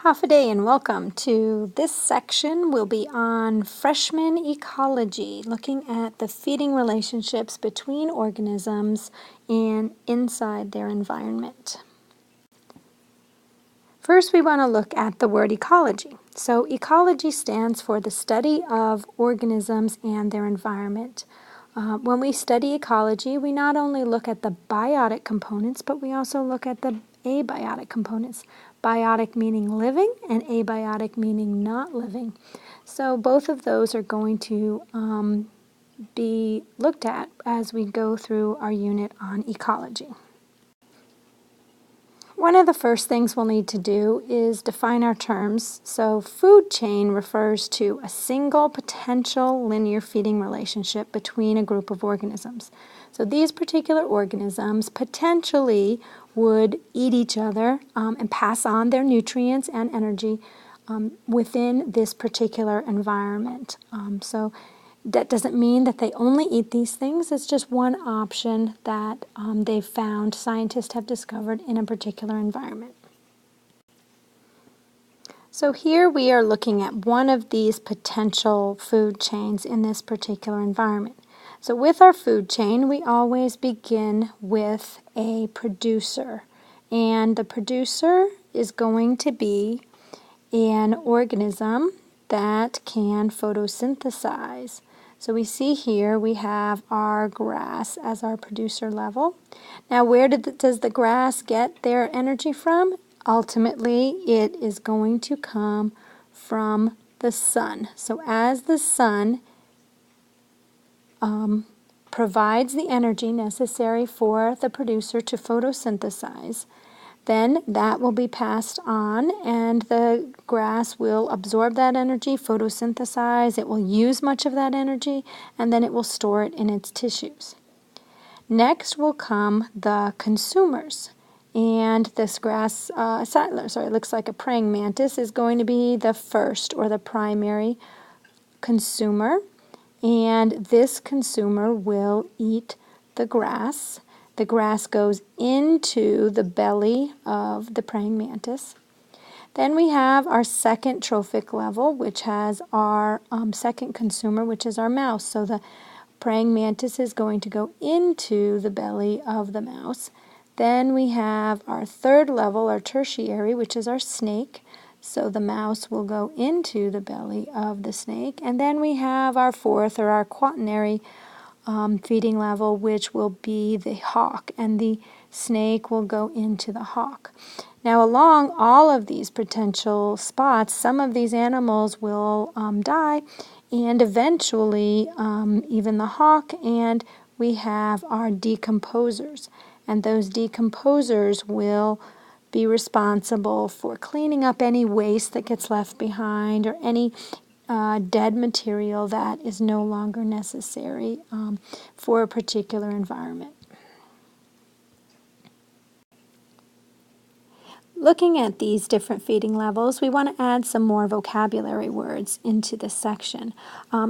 Half a day and welcome to this section. Will be on freshman ecology, looking at the feeding relationships between organisms and inside their environment. First, we want to look at the word ecology. So ecology stands for the study of organisms and their environment. When we study ecology, we not only look at the biotic components, but we also look at the abiotic components. Biotic meaning living and abiotic meaning not living. So both of those are going to be looked at as we go through our unit on ecology. One of the first things we'll need to do is define our terms. So food chain refers to a single potential linear feeding relationship between a group of organisms. So these particular organisms potentially would eat each other and pass on their nutrients and energy within this particular environment. So that doesn't mean that they only eat these things. It's just one option that they've found, scientists have discovered in a particular environment. So here we are looking at one of these potential food chains in this particular environment. So with our food chain, we always begin with a producer. And the producer is going to be an organism that can photosynthesize. So we see here we have our grass as our producer level. Now where does the grass get their energy from? Ultimately, it is going to come from the sun. So as the sun provides the energy necessary for the producer to photosynthesize, then that will be passed on and the grass will absorb that energy, photosynthesize, it will use much of that energy, and then it will store it in its tissues. Next will come the consumers. And this grass settler, it looks like a praying mantis, is going to be the first or the primary consumer. And this consumer will eat the grass. The grass goes into the belly of the praying mantis. Then we have our second trophic level, which has our second consumer, which is our mouse. So the praying mantis is going to go into the belly of the mouse. Then we have our third level, our tertiary, which is our snake. So the mouse will go into the belly of the snake. And then we have our fourth, or our quaternary feeding level, which will be the hawk, and the snake will go into the hawk. Now along all of these potential spots, some of these animals will die, and eventually even the hawk, and we have our decomposers. And those decomposers will be responsible for cleaning up any waste that gets left behind or any dead material that is no longer necessary for a particular environment. Looking at these different feeding levels, we want to add some more vocabulary words into this section.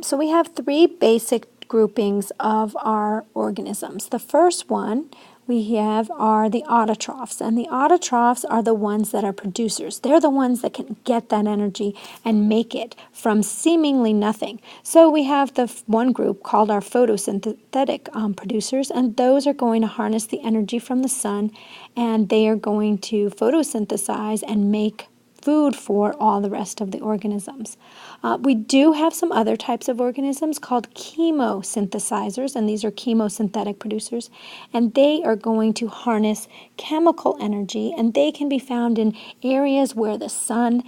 So we have three basic groupings of our organisms. The first one we have are the autotrophs, and the autotrophs are the ones that are producers. They're the ones that can get that energy and make it from seemingly nothing. So we have the one group called our photosynthetic producers, and those are going to harness the energy from the sun, and they are going to photosynthesize and make food for all the rest of the organisms. We do have some other types of organisms called chemosynthesizers, and these are chemosynthetic producers, and they are going to harness chemical energy, and they can be found in areas where the sun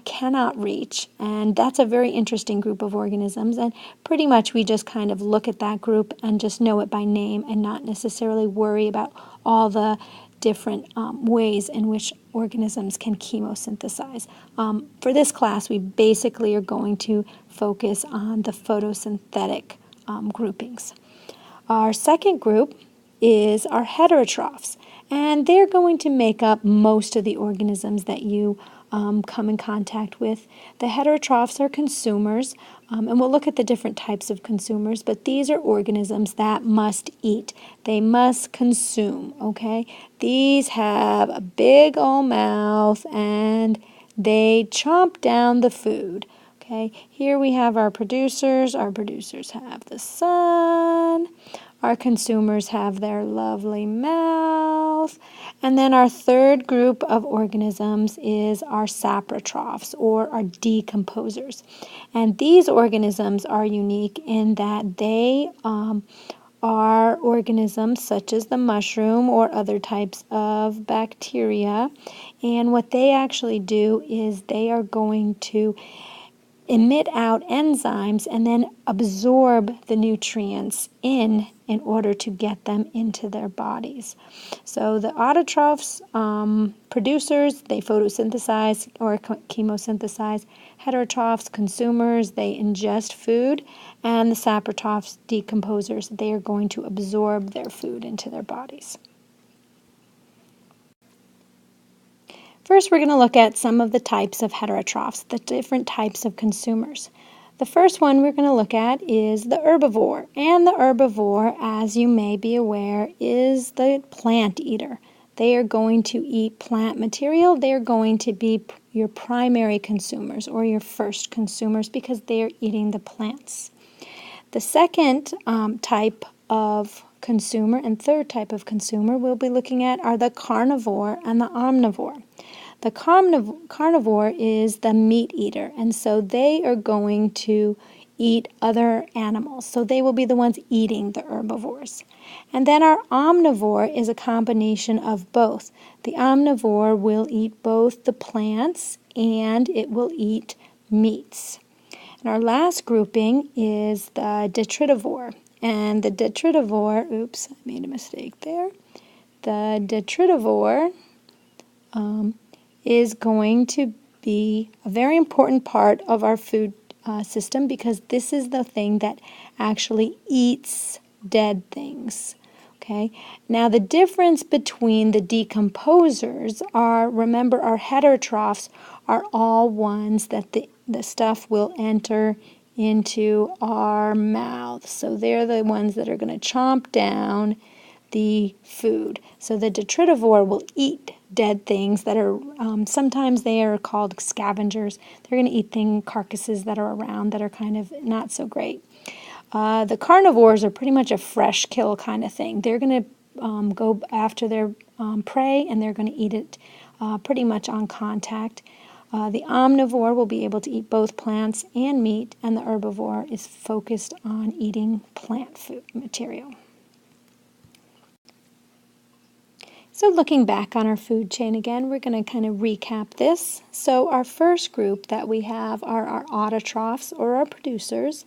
cannot reach, and that's a very interesting group of organisms, and pretty much we just kind of look at that group and just know it by name and not necessarily worry about all the different ways in which organisms can chemosynthesize. For this class, we basically are going to focus on the photosynthetic groupings. Our second group is our heterotrophs, and they're going to make up most of the organisms that you come in contact with. The heterotrophs are consumers, and we'll look at the different types of consumers, but these are organisms that must eat. They must consume, okay? These have a big old mouth, and they chomp down the food. Okay, here we have our producers. Our producers have the sun. Our consumers have their lovely mouth. And then our third group of organisms is our saprotrophs, or our decomposers. And these organisms are unique in that they are organisms such as the mushroom or other types of bacteria. And what they actually do is they are going to emit out enzymes and then absorb the nutrients in order to get them into their bodies. So the autotrophs, producers, they photosynthesize or chemosynthesize. Heterotrophs, consumers, they ingest food. And the saprotrophs, decomposers, they are going to absorb their food into their bodies. First, we're going to look at some of the types of heterotrophs, the different types of consumers. The first one we're going to look at is the herbivore. And the herbivore, as you may be aware, is the plant eater. They are going to eat plant material. They are going to be your primary consumers or your first consumers because they are eating the plants. The second type of consumer and third type of consumer we'll be looking at are the carnivore and the omnivore. The carnivore is the meat eater, and so they are going to eat other animals. So they will be the ones eating the herbivores. And then our omnivore is a combination of both. The omnivore will eat both the plants and it will eat meats. And our last grouping is the detritivore. And the detritivore, oops, I made a mistake there. The detritivore is going to be a very important part of our food system because this is the thing that actually eats dead things. Okay. Now the difference between the decomposers are, remember, our heterotrophs are all ones that the stuff will enter into our mouths. So they're the ones that are going to chomp down the food. So the detritivore will eat dead things that are, sometimes they are called scavengers. They're going to eat carcasses that are around that are kind of not so great. The carnivores are pretty much a fresh kill kind of thing. They're going to go after their prey and they're going to eat it pretty much on contact. The omnivore will be able to eat both plants and meat, and the herbivore is focused on eating plant food material. So looking back on our food chain again, we're going to kind of recap this. So our first group that we have are our autotrophs, or our producers.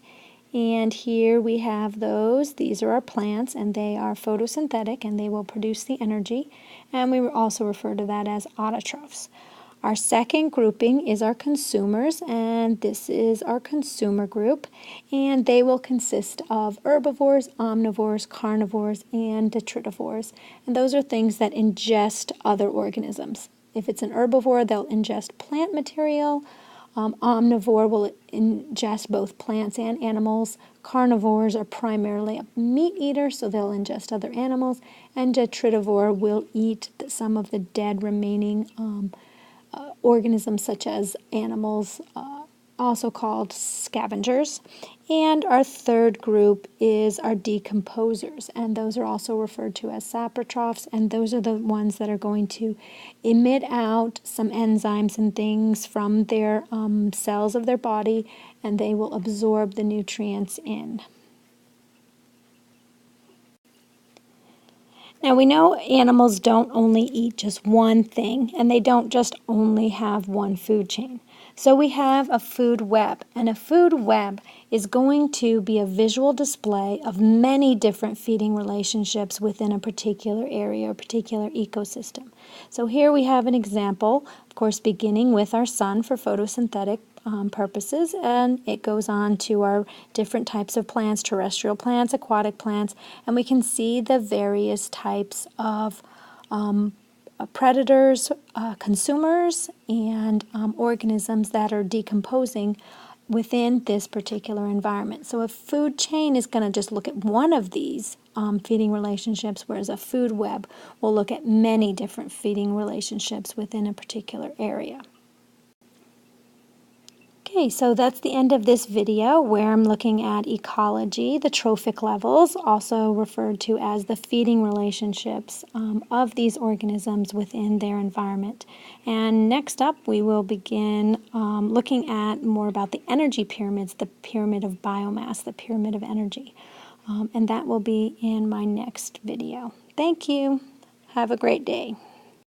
And here we have those. These are our plants, and they are photosynthetic, and they will produce the energy. And we also refer to that as autotrophs. Our second grouping is our consumers, and this is our consumer group, and they will consist of herbivores, omnivores, carnivores, and detritivores. And those are things that ingest other organisms. If it's an herbivore, they'll ingest plant material. Omnivore will ingest both plants and animals. Carnivores are primarily a meat eater, so they'll ingest other animals. And detritivore will eat some of the dead remaining organisms such as animals, also called scavengers. And our third group is our decomposers, and those are also referred to as saprotrophs, and those are the ones that are going to emit out some enzymes and things from their cells of their body, and they will absorb the nutrients in. Now we know animals don't only eat just one thing, and they don't just only have one food chain. So we have a food web, and a food web is going to be a visual display of many different feeding relationships within a particular area or particular ecosystem. So here we have an example, of course, beginning with our sun for photosynthetic purposes, and it goes on to our different types of plants, terrestrial plants, aquatic plants, and we can see the various types of predators, consumers, and organisms that are decomposing within this particular environment. So a food chain is going to just look at one of these feeding relationships, whereas a food web will look at many different feeding relationships within a particular area. Okay, so that's the end of this video where I'm looking at ecology, the trophic levels, also referred to as the feeding relationships of these organisms within their environment. And next up, we will begin looking at more about the energy pyramids, the pyramid of biomass, the pyramid of energy. And that will be in my next video. Thank you. Have a great day.